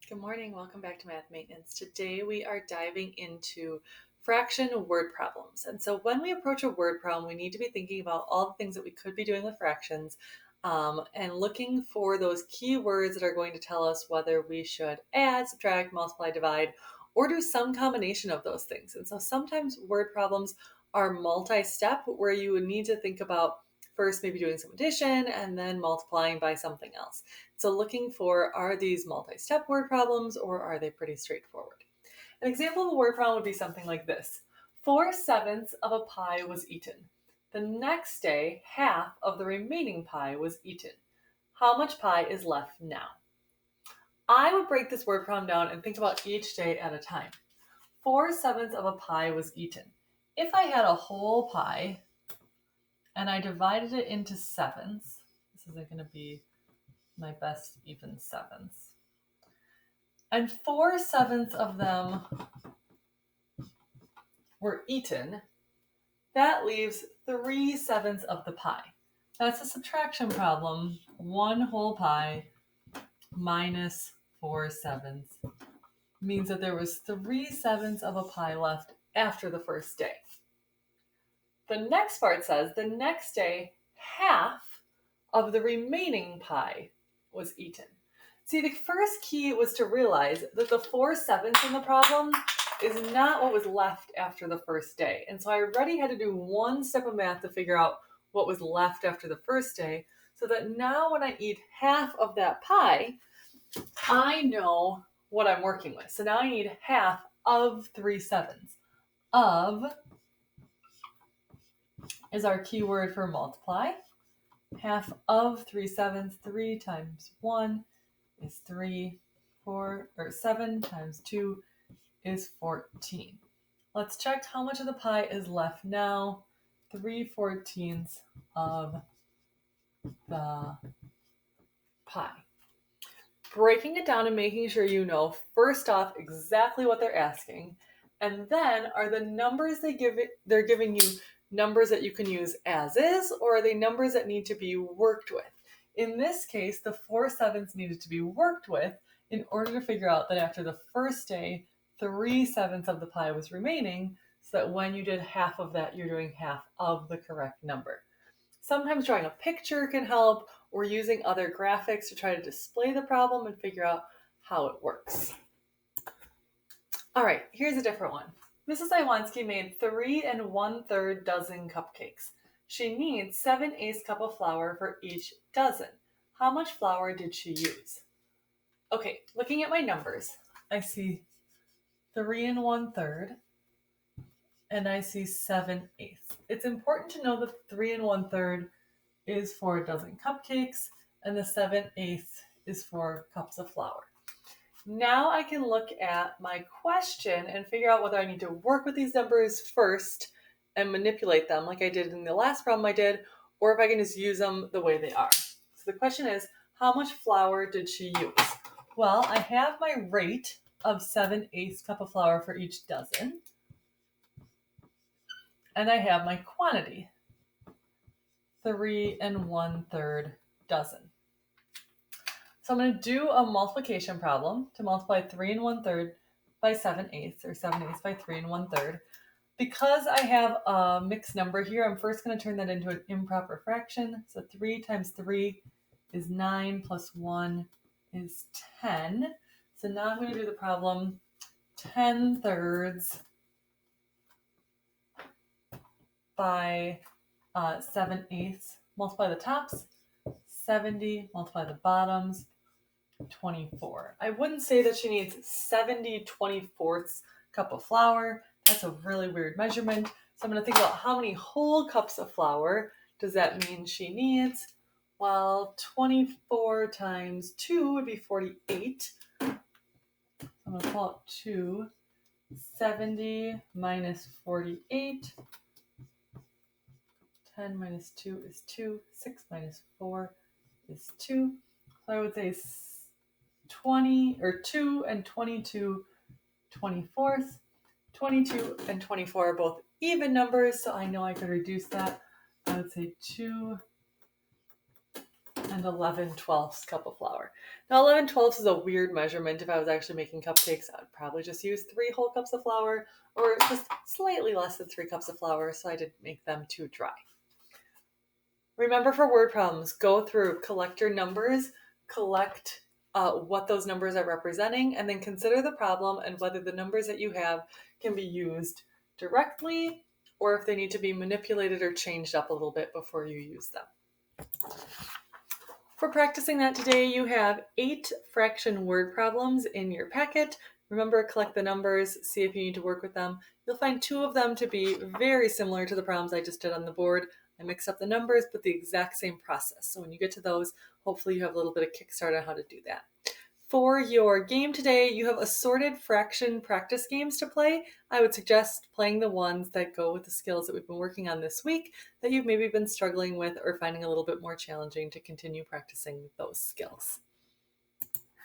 Good morning. Welcome back to Math Maintenance. Today we are diving into fraction word problems. And so when we approach a word problem, we need to be thinking about all the things that we could be doing with fractions and looking for those key words that are going to tell us whether we should add, subtract, multiply, divide, or do some combination of those things. And so sometimes word problems are multi-step where you would need to think about first maybe doing some addition and then multiplying by something else. So looking for, are these multi-step word problems or are they pretty straightforward? An example of a word problem would be something like this. 4/7 of a pie was eaten. The next day, half of the remaining pie was eaten. How much pie is left now? I would break this word problem down and think about each day at a time. 4/7 of a pie was eaten. If I had a whole pie and I divided it into sevens, this isn't going to be my best even sevens, and 4/7 of them were eaten, that leaves 3/7 of the pie. That's a subtraction problem. One whole pie minus 4/7 means that there was 3/7 of a pie left after the first day. The next part says the next day, half of the remaining pie was eaten. See, the first key was to realize that the 4/7 in the problem is not what was left after the first day. And so I already had to do one step of math to figure out what was left after the first day, so that now when I eat half of that pie, I know what I'm working with. So now I need half of 3/7. Of is our keyword for multiply. Half of 3/7, 3 times 1 is 3, 7 times 2 is 14. Let's check how much of the pie is left now. 3/14 of the pie. Breaking it down and making sure you know first off exactly what they're asking, and then are the numbers they're giving you numbers that you can use as is, or are they numbers that need to be worked with? In this case, the 4/7 needed to be worked with in order to figure out that after the first day, 3/7 of the pie was remaining, so that when you did half of that, you're doing half of the correct number. Sometimes drawing a picture can help, or using other graphics to try to display the problem and figure out how it works. All right, here's a different one. Mrs. Iwanski made 3 1/3 dozen cupcakes. She needs 7/8 cup of flour for each dozen. How much flour did she use? Okay, looking at my numbers, I see 3 1/3 and I see 7/8. It's important to know that 3 1/3 is for a dozen cupcakes and the 7/8 is for cups of flour. Now I can look at my question and figure out whether I need to work with these numbers first and manipulate them like I did in the last problem I did, or if I can just use them the way they are. So the question is, how much flour did she use? Well, I have my rate of 7/8 cup of flour for each dozen, and I have my quantity, 3 1/3 dozen. So I'm going to do a multiplication problem to multiply 3 1/3 by 7/8, or 7/8 by 3 1/3. Because I have a mixed number here, I'm first going to turn that into an improper fraction. So 3 times 3 is 9 plus 1 is 10. So now I'm going to do the problem 10/3 by 7/8. Multiply the tops, 70, multiply the bottoms, 24. I wouldn't say that she needs 70 24ths cup of flour. That's a really weird measurement. So I'm going to think about how many whole cups of flour does that mean she needs? Well, 24 times 2 would be 48. So I'm going to pull out 2. 70 minus 48. 10 minus 2 is 2. 6 minus 4 is 2. So I would say 20 or 2 and 22 24ths. 22 and 24 are both even numbers, so I know I could reduce that. I would say 2 and 11/12 cup of flour. Now 11/12 is a weird measurement. If I was actually making cupcakes, I would probably just use 3 whole cups of flour, or just slightly less than 3 cups of flour, so I didn't make them too dry. Remember, for word problems, go through, collect your numbers, collect what those numbers are representing, and then consider the problem and whether the numbers that you have can be used directly or if they need to be manipulated or changed up a little bit before you use them. For practicing that today, you have 8 fraction word problems in your packet. Remember, collect the numbers, see if you need to work with them. You'll find 2 of them to be very similar to the problems I just did on the board. I mixed up the numbers, but the exact same process. So when you get to those, hopefully you have a little bit of kickstart on how to do that. For your game today, you have assorted fraction practice games to play. I would suggest playing the ones that go with the skills that we've been working on this week that you've maybe been struggling with or finding a little bit more challenging to continue practicing those skills.